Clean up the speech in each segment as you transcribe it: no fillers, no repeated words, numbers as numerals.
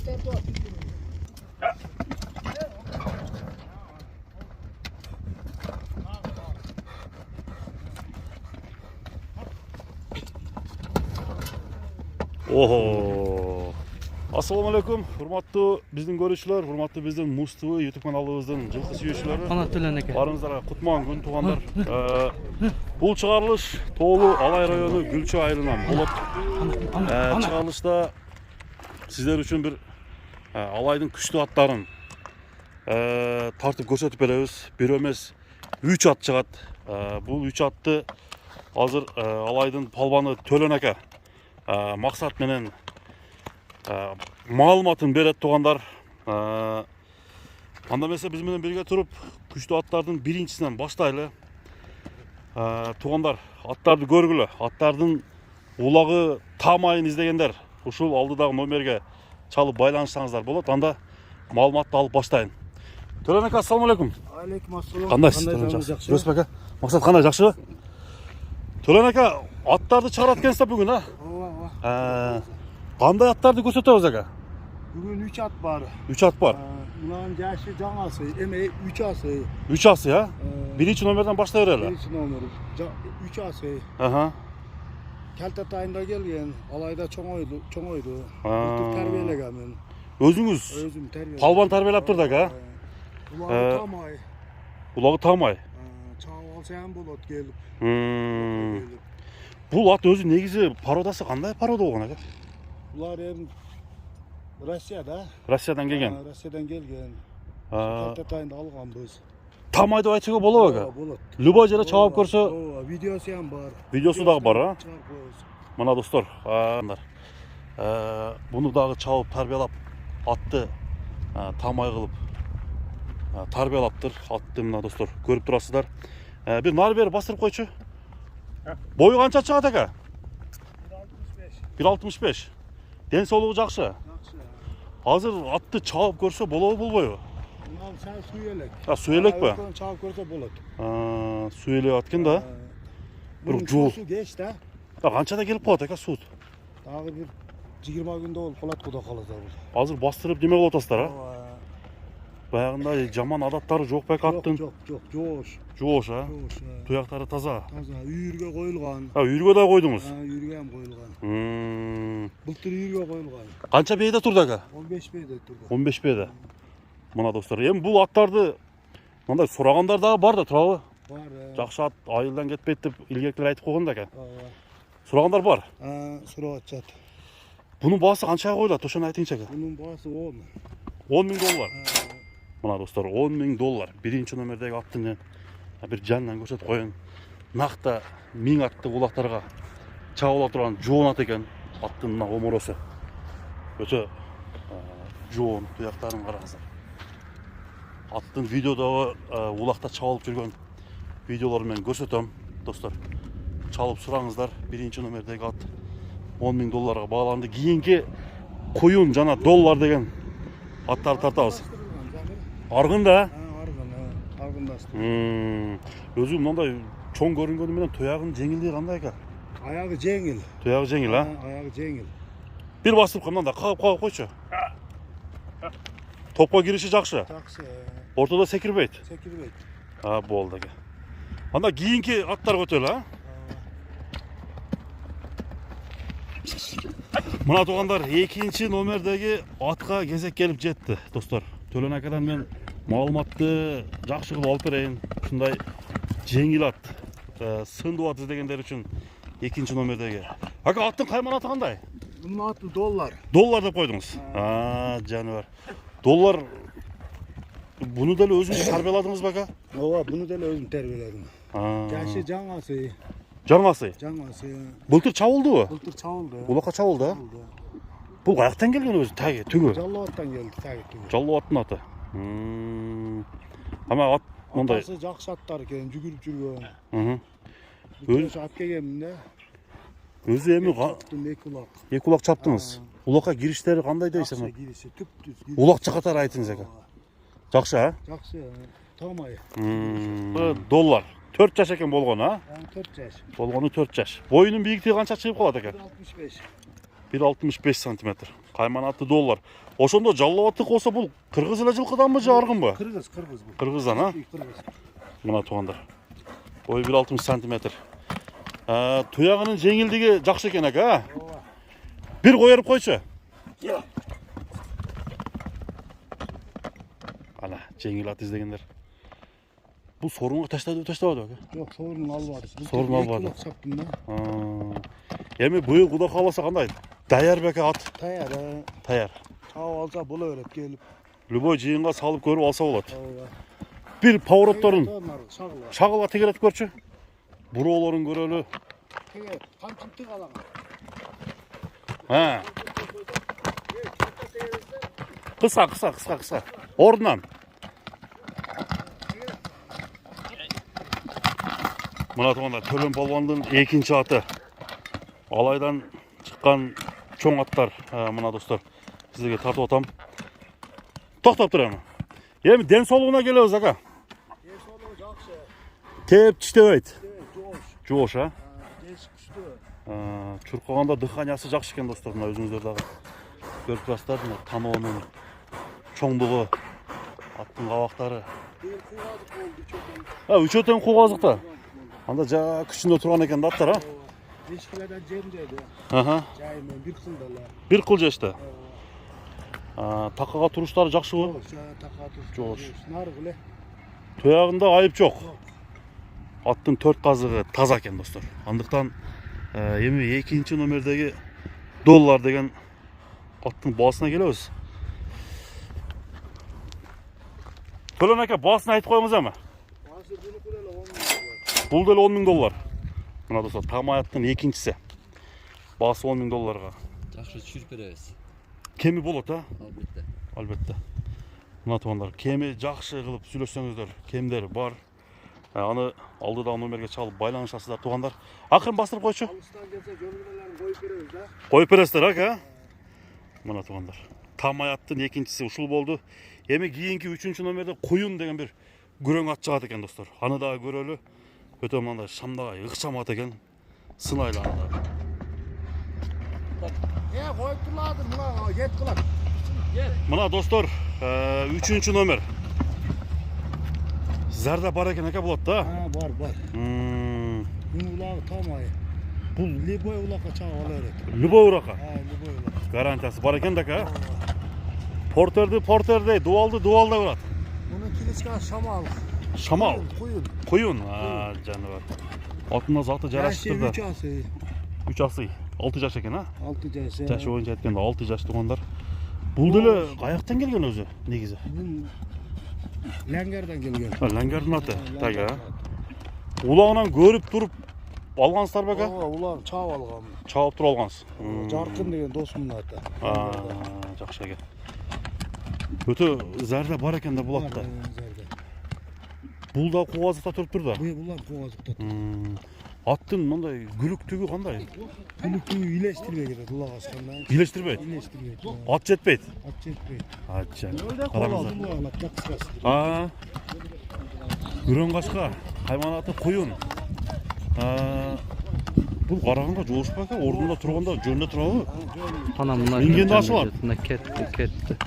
Oho. Assalamu alaikum. Hurmatlı bizden görüşçüler, hurmatlı bizden Muz TV YouTube kanalımızdan жылқы сүйүүчүлөрү. Ana Töleneке. Barыңыздарга кутман күн тугандар. Бул чыгарылыш Тоолу Алай району Гүлчү айылынан болот. Чыгарылышта сиздер үчүн бир Алайдын күчтүү аттарын тартып көрсөтүп беребиз. Бир эмес 3 ат чыгат. Бул 3 атты азыр Алайдын палбаны Төленеке максат менен маалыматын берет тугандар. Анда эмесе биз менен бирге туруп күчтүү аттардын биринчисинен баштайлы. Тугандар, аттарды көргүлө. Аттардын улагы тамайын издегендер ушул алдыдагы номерге чалып байланышсаңыздар болот. Анда маалыматты алып баштайын. Төленеке, ассаламу алейкум. Алейкум ассалам. Кандайсыз? Жакшы бека. Максат кандай, жакшыбы? Төленеке, аттарды чыгарат экенсиз бүгүн, Ооба. Кандай аттарды көрсөтөбүз ака? Бүгүн 3 ат бар. 3 ат бар. Мынанын жашы жаңасы, эме 3 асы. 3 асы, а? Биринчи номерден баштай берели. Биринчи номер 3 асы. Келтет айында келген, Алайда чоңойду. Былтыр тарбиелегем мен. Өзүңүз Өзүм тарбиелегем. палбан тарбиелеп турду ака? Улагы тамай. Улагы тамай. Чагып алса ham болот келип. Бул ат өзү негизи породасы кандай порода болгон ака? Булар эми Россияда. Россиядан келген. Россиядан келген. Келтет айында алганбыз. Тамай деп айтсака болобу ака? Болот. Любой жерде чабып көрсө, Ооба, видеосу ham бар. видеосу дагы бар, а? Чыгарып коебуз. Мына достор, буну дагы чабып тарбиялап атты тамай кылып тарбиялаптыр. Атты мына достор, көрүп турасыздар. Бир нары бери бастырып койчу. Бою канча чыгат ака? 1.65. Ден соолугу жакшы. Жакшы. Азыр атты чабып көрсө болобу болбойбу? Мынау сәл сүйелек. Сүйелек па? Чабып көрсө болот. Сүйелеп аткан да. Бир жол. суу кеч да. Канчада келип калат ака суу? Дагы бир 20 күндө болуп калат, Кудай кааласа. Азыр бастырып неме кылып атасыздар, а? Баягындай жаман адаттары жок бек аттын. Жок, жоош. Жоош, а? Жоош. Туяктары таза. Таза, үйүргө коюлган. Үйүргө да койдуңуз. Үйүргө ham коюлган. Былтыр үйүргө коюлган. Канча бейде турду ака? 15 бейде турду. 15 бейде. Мына достор, эми бул аттарды мындай сурагандар дагы бар да, турабы? Бар. Жакшы ат айылдан кетпейт деп илгеркилер айтып койгон да ака. Ооба. Сурагандар бар. Сурап атышат. Бунун баасы канчага коюлат? Ошону айтыңызчы ака. Бунун баасы 10. 10 000 доллар. Мына достор, 10 000 доллар. Биринчи номердеги аттын бир жанынан көрсөтүп коюн. Накта 1000 атты улактарга чабыла турган жоон ат экен. Аттын мына оморосу. Өтө жоон, туяктарын караңыздар. Аттын видеодагы улакта чабылып жүргөн видеолорун мен көрсөтөм, достор. Чалып сураңыздар. Биринчи номердеги ат 10 000 долларга бааланды. Кийинки куюн жана доллар деген аттарды тартабыз. Аргын да? Аргындасты. Өзү мындай чоң көрүнгөнү менен туягынын жеңилдиги кандай ака? Аягы жеңил. Туягы жеңил, а? Аягы жеңил. Бир басып мындай кагып койчу. Топко кириши жакшы. Жакшы. Ортодо секирбейт. Секирбейт. Болду ака. Анда кийинки аттар көтөлө, а? Мына тугандар, экинчи номердеги атка кезек келип жетти, достор. Төлөн акадан мен маалыматты жакшы кылып алып берейин. Ушундай жеңил ат, сындуу ат издегендер үчүн экинчи номердеги. Ака, аттын кайман аты кандай? Бунун аты доллар. Доллар деп койдуңуз. Жаныбар. Доллар буну деле өзүңүз тарбияладыңызбы ака? Ооба, буну деле өзүм тербиеледим. Жашы жаңасы. Жаңасы. Былтыр чабылдыбы? Былтыр чабылды. Улакка чабылды, а? Бул каяктан келген өзү? Таги, түгү. Жаллабаттан келди, таги түгү. Жаллабаттын аты. Ама ат мындай. Атасы жакшы аттар экен, жүгүрүп жүргөн. Өзү ат келгенмин да. Өзү эми эки улак. Эки улак чаптыңыз. Улакка кириштери кандай дейсиң? Жакшы кириси, түп-түз. Улакча катары айтыңыз ака. Жакшы, а? Жакшы, тамай. Доллар. 4 жаш экен болгону, а? 4 жаш. Болгону 4 жаш. Боюнун бийиктиги канча чыгып калат ака? 1.65. 1.65 сантиметр. Кайман атты доллар. Ошондо жаллап аттык болсо бул кыргыз эле жылкыданбы же аргынбы? Кыргыз bu. Кыргыздан, а? Кыргыз. Мына туугандар. Бою 1,60 сантиметр. Туягынын жеңилдиги жакшы экен ака. Бир коюп койчу. Ана, жеңил ат издегендер. Бул сорунга таштабады ака. Yok sorun almadı. Sorun almadı. Kulak sattım da. Эми быйыл Куда кааласа кандай? Даяр беке ат. Tayar. Таяр. Çağ alsa bula öğret gelip. Любой жыйынга салып көрүп алса болот. Ova. Бир поворотторун Sağla. шагылга тегеретип көрчү. Буроолорун көрөлү. Teger. Kamçıktık alan. Кыска. Ордунан. Мына туугандар, Төлөн полвондун экинчи аты. Алайдан чыккан чоң аттар. Мына достор, сиздерге тартып атам. Токтоп тур эми. Эми ден соолугуна келебиз ака. Solu жақсы. Кеп тиштебейт. Жош. Жоош, а? Десік күшті. Чуркаганда дыханиясы жакшы экен достор. Мына өзүңүздөр дагы көрүп турасыздар. Мына таноонун чоңдугу, аттын кабактары. Bir kuvazık oldu çok. Үч өтөн куугазыкта. Анда жа күчүндө турган экен да аттар, а? Eskilerden cem dedi. Caymen bir kıldalar. Бир кыл жешти. Такага туруштары жакшыбы? Жош. Nar bile. Туягында айып жок. Аттын 4 казыгы таза экен достор. Андыктан эми 2-нчи номердеги доллар деген аттын баасына келебиз. Төлөн ака, баасын айтып коюңуз эми. Bazı bunu kurela 10 bin. Бул деле 10 000 доллар. Мына достор, Тамай аттын экинчиси. Баасы 10 000 долларга. Жакшы түшүрүп беребиз. Кеми болот, а? Албетте. Албетте. Мына туугандар, кеми жакшы кылып сүйлөшсөңүздөр, кемдер бар. Аны алдыдагы номерге чалып байланышасыздар туугандар. Акырын бастырып койчу. Alıştan gelse görgülerini koyup veririz da. Коюп бересиздер, ака. Мына туугандар. Тамай аттын экинчиси ушул болду. Эми кийинки 3-нчү номерде Куюн деген бир күрөң ат чыгат экен достор. Аны дагы көрөлү. Өтө мындай шамдагай ыкчам ат экен. Сынайлы аны дагы. Koyup turladım buna yet kılak. Мына достор, 3-нчү номер. Зарда бар экен ака болот да. Var. Bunun ulağı tam ayı. Bul liboy ulak'a çağ alarak. Любой урака. Liboy ulak. Гарантиясы бар экен да ака. Портерди, дуалды урат. Bunun kiliska şamal. Шамал, Kuyun. Куюн, жаныбар. Атына заты жарашыптыр да. 3 ası. 3 асы, 6 жаш экен, а? 6 jası. Жашы боюнча айтканда 6 жаш туугандар. Бул деле каяктан келген өзү, негизи? Bu Lenger'den gelgen. Лангардын аты, тага. Улагынан көрүп туруп алгансыздар бека? Ulan çağ algam. Чабып туруп алгансыз. Jarkın деген dosumun аты. Жакшы экен. Өтө зарда бар экен да бул атта. Бул да кубазыкта туруптур да. Bunlar kovazıkta. Аттын мындай күлүктүгү кандай? Kulüpü iyileştirmeye gidiyor kulak askandan. Илештирбейт. İyileştirmeye. Ат жетпейт. At çekmeyi. Ача. Öyle Караңыздар. kovalı kulakla kıskası. Күрөң кашка, кайман аты Куюн. Бул караганда жоошпа экен, ордунда турганда жөнүнө турабы? Ана мына Мингенде ашылат. Мына кетти.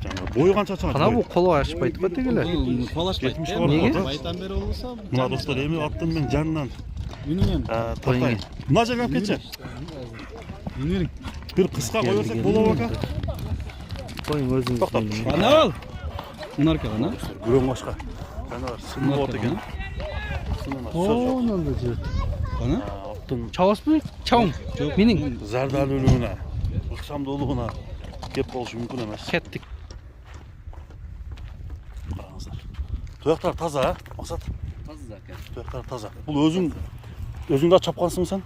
Жаңа бою канча чыгат? Ана бул коло ашпайт го тегелер. 70 бар Неге? да. Байдан бері болса Мына достор, эми аттын мен жанынан Үніңен тартайын. Мына жерге алып кетчи. Үнің Бир кыска кое берсек болобу ака? Коюң өзүңүз. Токтоп. Ана ал Мынарка ана Күрөң башка. Жана бар, сынып болот экен. Онун да жүрөт. Ана Аттын Чабасызбы? Чабың. Менин зардалуулугуна, ыкчамдуулугуна кеп болушу мүмкүн эмес. кеттик. Караңыздар. Туяктар таза, а? Максат. Таза закен. Туяктар таза. Бул өзүң да чапкансыңбы сен?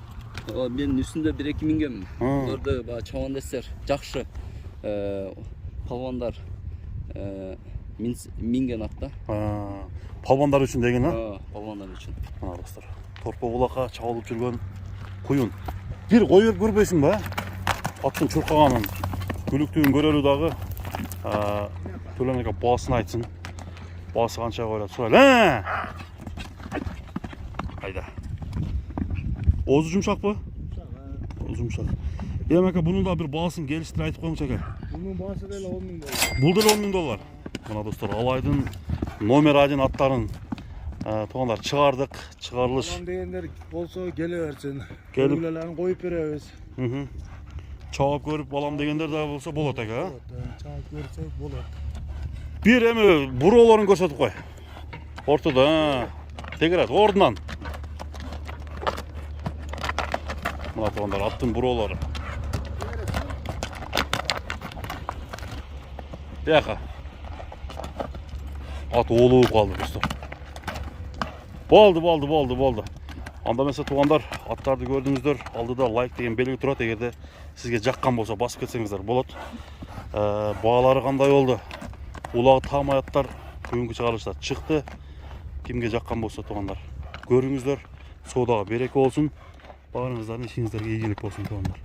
Мен үстүндө 1-2 мингем. М. Оларды баягы чабандастар жакшы палвандар минген атта. Палвандар үчүн деген, а? Палвандар үчүн. Мына достор. Торпо булакка чабылып жүргөн Куюн. Бир коюп көрбөйсүңбү, а? Аттын чуркаганын, күлүктүгүн көрөлү дагы. Төлөн ака баасын айтсын. Баасы канча койлап сурайлы. Айда. Оозу жумшакпы? Оозу жумшак. Emeka bunun da bir bağısın geliştir aytıp koymuş eкен. Bunun bahsi değil 10 bin dolar. Бул деле 10 000 доллар. Мына достор, алайдын номер 1 аттарын тоғандар чыгардык, чыгарылыш. Adam deyenler olsa geliversin. Gelip- Ürgülerini koyup veririz. Чабып көрүп балам дегендер да болсо болот эке, а? Çağıp görsek olur. Бир эми буроолорун көрсөтүп кой. Ортодо, тегерет ордунан. Мына тоғандар аттын буроолору. Яка. At oğlup kaldı dostlar. Boldu. Anda mesela tuğanlar atlardı gördüğünüzдөр aldıda like деген belgi turat egerde sizge jakkan bolsa basıp ketsеңиздер болот. Bağları kандай oldu? Ulağı tam аттар бүгүнкү чыгарылышта чыкты. Kimge jakkan bolsa tuğanlar görüңүздөр. Sodağa bereke olsun. Bağırыңыздардын ишиңиздерге ийгилик болсун tuğanlar.